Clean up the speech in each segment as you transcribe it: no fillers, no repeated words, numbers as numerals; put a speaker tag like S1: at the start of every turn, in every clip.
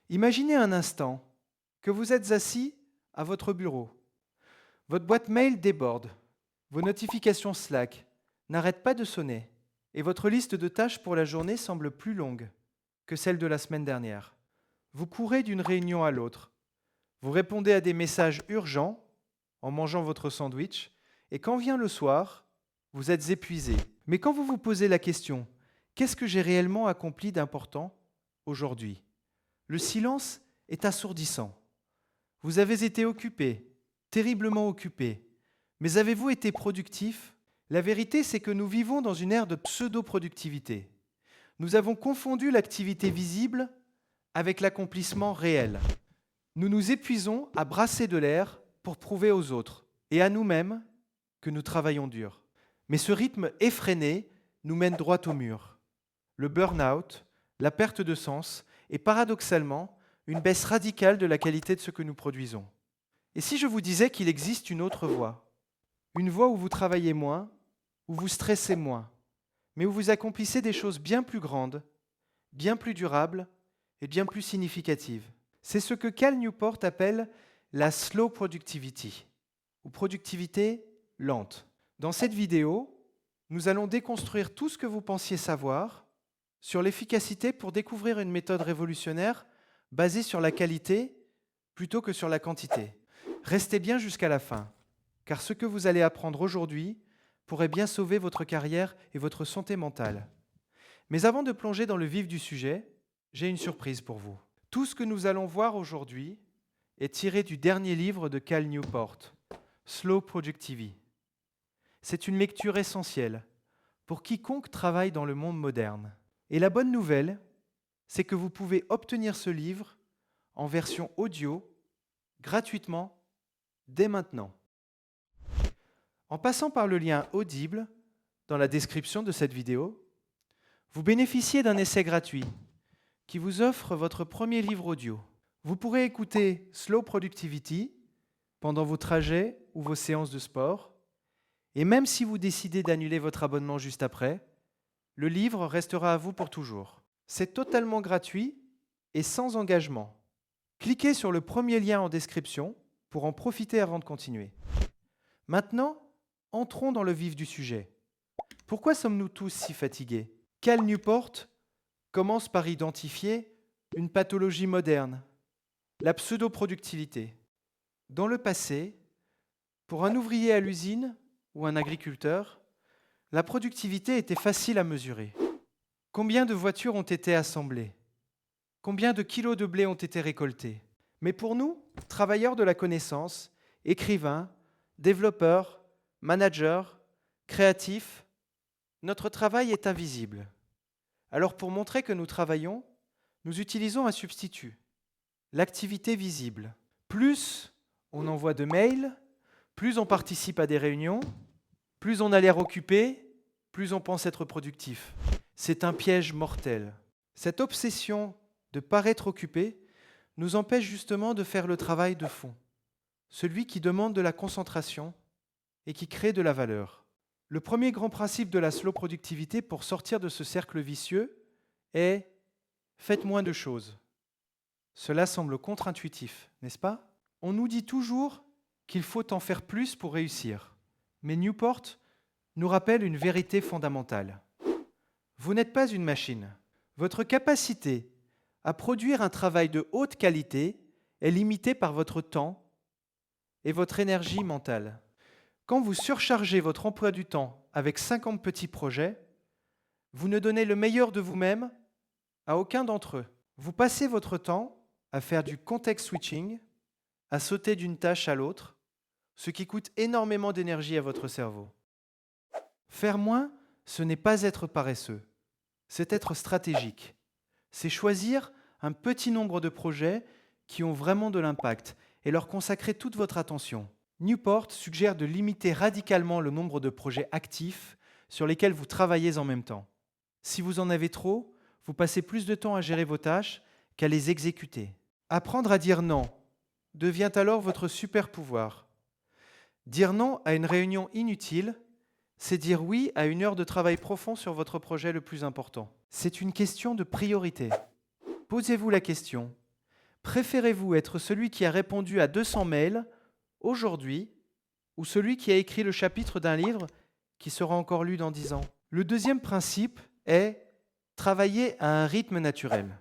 S1: Imaginez un instant que vous êtes assis à votre bureau. Votre boîte mail déborde, vos notifications Slack n'arrêtent pas de sonner et votre liste de tâches pour la journée semble plus longue que celle de la semaine dernière. Vous courez d'une réunion à l'autre, vous répondez à des messages urgents en mangeant votre sandwich et quand vient le soir, vous êtes épuisé. Mais quand vous vous posez la question, qu'est-ce que j'ai réellement accompli d'important aujourd'hui? Le silence est assourdissant. Vous avez été occupé, terriblement occupé, mais avez-vous été productif? La vérité, c'est que nous vivons dans une ère de pseudo-productivité. Nous avons confondu l'activité visible avec l'accomplissement réel. Nous nous épuisons à brasser de l'air pour prouver aux autres et à nous-mêmes que nous travaillons dur. Mais ce rythme effréné nous mène droit au mur. Le burn-out, la perte de sens et paradoxalement une baisse radicale de la qualité de ce que nous produisons. Et si je vous disais qu'il existe une voie où vous travaillez moins, où vous stressez moins, mais où vous accomplissez des choses bien plus grandes, bien plus durables et bien plus significatives. C'est ce que Cal Newport appelle la slow productivity, ou productivité lente. Dans cette vidéo, nous allons déconstruire tout ce que vous pensiez savoir sur l'efficacité pour découvrir une méthode révolutionnaire basée sur la qualité plutôt que sur la quantité. Restez bien jusqu'à la fin, car ce que vous allez apprendre aujourd'hui pourrait bien sauver votre carrière et votre santé mentale. Mais avant de plonger dans le vif du sujet, j'ai une surprise pour vous. Tout ce que nous allons voir aujourd'hui est tiré du dernier livre de Cal Newport, Slow Productivity. C'est une lecture essentielle pour quiconque travaille dans le monde moderne. Et la bonne nouvelle, c'est que vous pouvez obtenir ce livre en version audio gratuitement dès maintenant. En passant par le lien Audible dans la description de cette vidéo, vous bénéficiez d'un essai gratuit qui vous offre votre premier livre audio. Vous pourrez écouter Slow Productivity pendant vos trajets ou vos séances de sport, et même si vous décidez d'annuler votre abonnement juste après, le livre restera à vous pour toujours. C'est totalement gratuit et sans engagement. Cliquez sur le premier lien en description pour en profiter avant de continuer. Maintenant, entrons dans le vif du sujet. Pourquoi sommes-nous tous si fatigués? Cal Newport commence par identifier une pathologie moderne, la pseudo-productivité. Dans le passé, pour un ouvrier à l'usine ou un agriculteur, la productivité était facile à mesurer. Combien de voitures ont été assemblées? Combien de kilos de blé ont été récoltés? Mais pour nous, travailleurs de la connaissance, écrivains, développeurs, managers, créatifs, notre travail est invisible. Alors pour montrer que nous travaillons, nous utilisons un substitut, l'activité visible. Plus on envoie de mails, plus on participe à des réunions, plus on a l'air occupé, plus on pense être productif. C'est un piège mortel. Cette obsession de paraître occupé nous empêche justement de faire le travail de fond, celui qui demande de la concentration et qui crée de la valeur. Le premier grand principe de la slow productivité pour sortir de ce cercle vicieux est « faites moins de choses ». Cela semble contre-intuitif, n'est-ce pas? On nous dit toujours qu'il faut en faire plus pour réussir. Mais Newport nous rappelle une vérité fondamentale. Vous n'êtes pas une machine. Votre capacité à produire un travail de haute qualité est limitée par votre temps et votre énergie mentale. Quand vous surchargez votre emploi du temps avec 50 petits projets, vous ne donnez le meilleur de vous-même à aucun d'entre eux. Vous passez votre temps à faire du context switching, à sauter d'une tâche à l'autre, ce qui coûte énormément d'énergie à votre cerveau. Faire moins, ce n'est pas être paresseux, c'est être stratégique. C'est choisir un petit nombre de projets qui ont vraiment de l'impact et leur consacrer toute votre attention. Newport suggère de limiter radicalement le nombre de projets actifs sur lesquels vous travaillez en même temps. Si vous en avez trop, vous passez plus de temps à gérer vos tâches qu'à les exécuter. Apprendre à dire non devient alors votre super pouvoir. Dire non à une réunion inutile, c'est dire oui à une heure de travail profond sur votre projet le plus important. C'est une question de priorité. Posez-vous la question, Préférez-vous être celui qui a répondu à 200 mails aujourd'hui ou celui qui a écrit le chapitre d'un livre qui sera encore lu dans 10 ans? Le deuxième principe est travailler à un rythme naturel.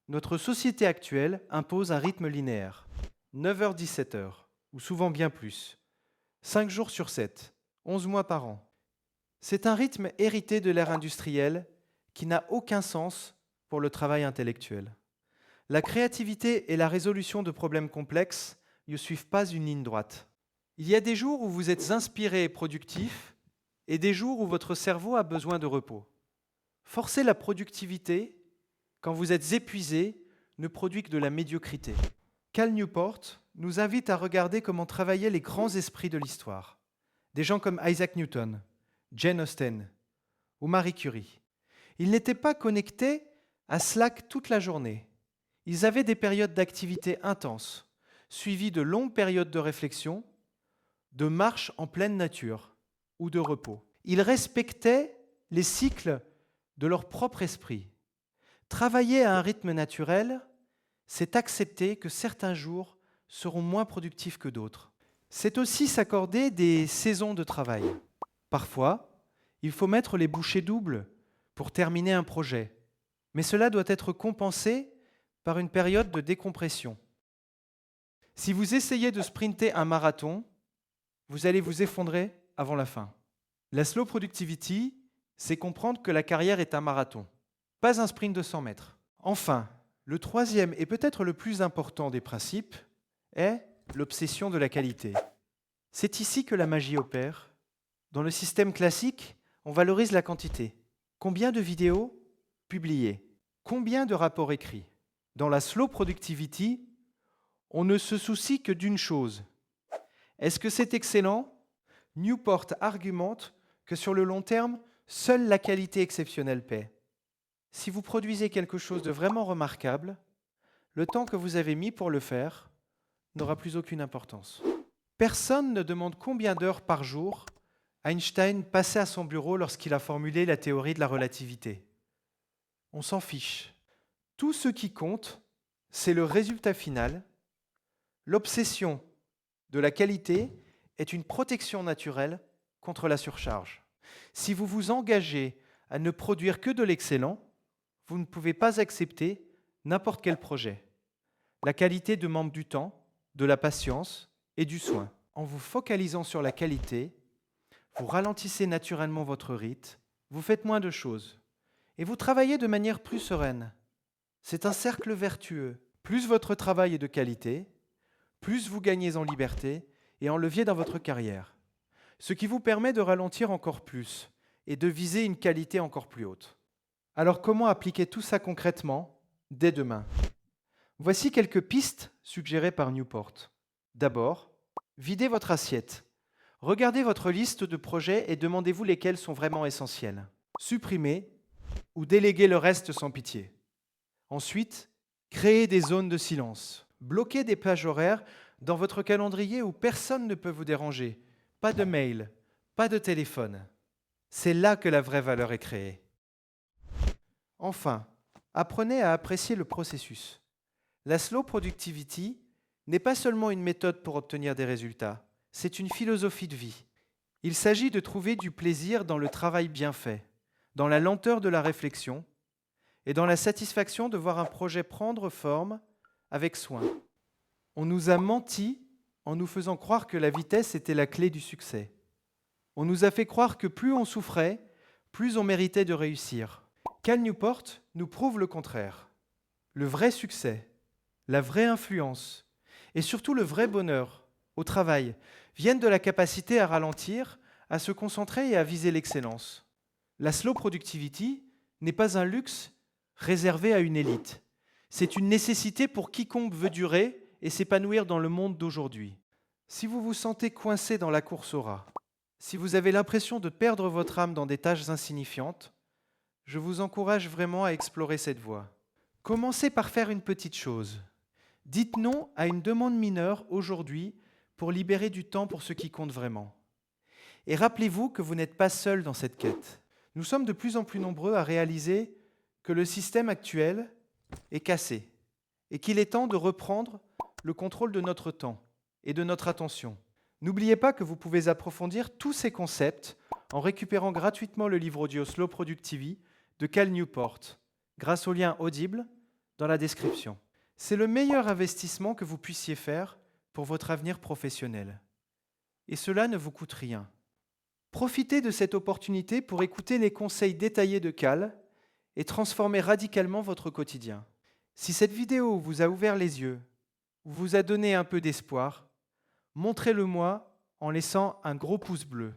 S1: Notre société actuelle impose un rythme linéaire. 9h-17h, ou souvent bien plus. 5 jours sur 7, 11 mois par an. C'est un rythme hérité de l'ère industrielle qui n'a aucun sens pour le travail intellectuel. La créativité et la résolution de problèmes complexes ne suivent pas une ligne droite. Il y a des jours où vous êtes inspiré et productif et des jours où votre cerveau a besoin de repos. Forcer la productivité quand vous êtes épuisé ne produit que de la médiocrité. Cal Newport nous invite à regarder comment travaillaient les grands esprits de l'histoire. Des gens comme Isaac Newton, Jane Austen ou Marie Curie. Ils n'étaient pas connectés à Slack toute la journée. Ils avaient des périodes d'activité intenses, suivies de longues périodes de réflexion, de marche en pleine nature ou de repos. Ils respectaient les cycles de leur propre esprit. Travailler à un rythme naturel, c'est accepter que certains jours seront moins productifs que d'autres. C'est aussi s'accorder des saisons de travail. Parfois, il faut mettre les bouchées doubles pour terminer un projet, mais cela doit être compensé par une période de décompression. Si vous essayez de sprinter un marathon, vous allez vous effondrer avant la fin. La slow productivity, c'est comprendre que la carrière est un marathon, pas un sprint de 100 mètres. Enfin, le troisième et peut-être le plus important des principes est l'obsession de la qualité. C'est ici que la magie opère. Dans le système classique, on valorise la quantité. Combien de vidéos publiées? Combien de rapports écrits? Dans la slow productivity, on ne se soucie que d'une chose. Est-ce que c'est excellent? Newport argumente que sur le long terme, seule la qualité exceptionnelle paie. Si vous produisez quelque chose de vraiment remarquable, le temps que vous avez mis pour le faire n'aura plus aucune importance. Personne ne demande combien d'heures par jour Einstein passait à son bureau lorsqu'il a formulé la théorie de la relativité. On s'en fiche. Tout ce qui compte, c'est le résultat final. L'obsession de la qualité est une protection naturelle contre la surcharge. Si vous vous engagez à ne produire que de l'excellent, vous ne pouvez pas accepter n'importe quel projet. La qualité demande du temps, de la patience et du soin. En vous focalisant sur la qualité, vous ralentissez naturellement votre rythme, vous faites moins de choses et vous travaillez de manière plus sereine. C'est un cercle vertueux. Plus votre travail est de qualité, plus vous gagnez en liberté et en levier dans votre carrière, ce qui vous permet de ralentir encore plus et de viser une qualité encore plus haute. Alors comment appliquer tout ça concrètement dès demain? Voici quelques pistes suggérées par Newport. D'abord, videz votre assiette. Regardez votre liste de projets et demandez-vous lesquels sont vraiment essentiels. Supprimez ou déléguez le reste sans pitié. Ensuite, créez des zones de silence. Bloquez des plages horaires dans votre calendrier où personne ne peut vous déranger. Pas de mail, pas de téléphone. C'est là que la vraie valeur est créée. Enfin, apprenez à apprécier le processus. La slow productivity n'est pas seulement une méthode pour obtenir des résultats, c'est une philosophie de vie. Il s'agit de trouver du plaisir dans le travail bien fait, dans la lenteur de la réflexion et dans la satisfaction de voir un projet prendre forme avec soin. On nous a menti en nous faisant croire que la vitesse était la clé du succès. On nous a fait croire que plus on souffrait, plus on méritait de réussir. Cal Newport nous prouve le contraire. Le vrai succès, la vraie influence et surtout le vrai bonheur au travail viennent de la capacité à ralentir, à se concentrer et à viser l'excellence. La slow productivity n'est pas un luxe réservé à une élite. C'est une nécessité pour quiconque veut durer et s'épanouir dans le monde d'aujourd'hui. Si vous vous sentez coincé dans la course au rat, si vous avez l'impression de perdre votre âme dans des tâches insignifiantes, je vous encourage vraiment à explorer cette voie. Commencez par faire une petite chose. Dites non à une demande mineure aujourd'hui pour libérer du temps pour ce qui compte vraiment. Et rappelez-vous que vous n'êtes pas seul dans cette quête. Nous sommes de plus en plus nombreux à réaliser que le système actuel est cassé et qu'il est temps de reprendre le contrôle de notre temps et de notre attention. N'oubliez pas que vous pouvez approfondir tous ces concepts en récupérant gratuitement le livre audio Slow Productivity de Cal Newport, grâce au lien audible dans la description. C'est le meilleur investissement que vous puissiez faire pour votre avenir professionnel. Et cela ne vous coûte rien. Profitez de cette opportunité pour écouter les conseils détaillés de Cal et transformer radicalement votre quotidien. Si cette vidéo vous a ouvert les yeux ou vous a donné un peu d'espoir, montrez-le-moi en laissant un gros pouce bleu.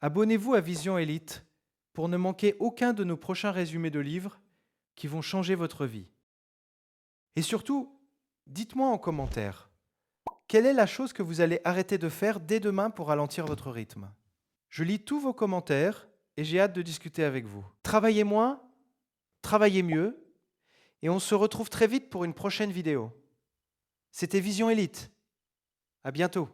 S1: Abonnez-vous à Vision Élite pour ne manquer aucun de nos prochains résumés de livres qui vont changer votre vie. Et surtout, dites-moi en commentaire, quelle est la chose que vous allez arrêter de faire dès demain pour ralentir votre rythme? Je lis tous vos commentaires et j'ai hâte de discuter avec vous. Travaillez moins, travaillez mieux, et on se retrouve très vite pour une prochaine vidéo. C'était Vision Élite. À bientôt.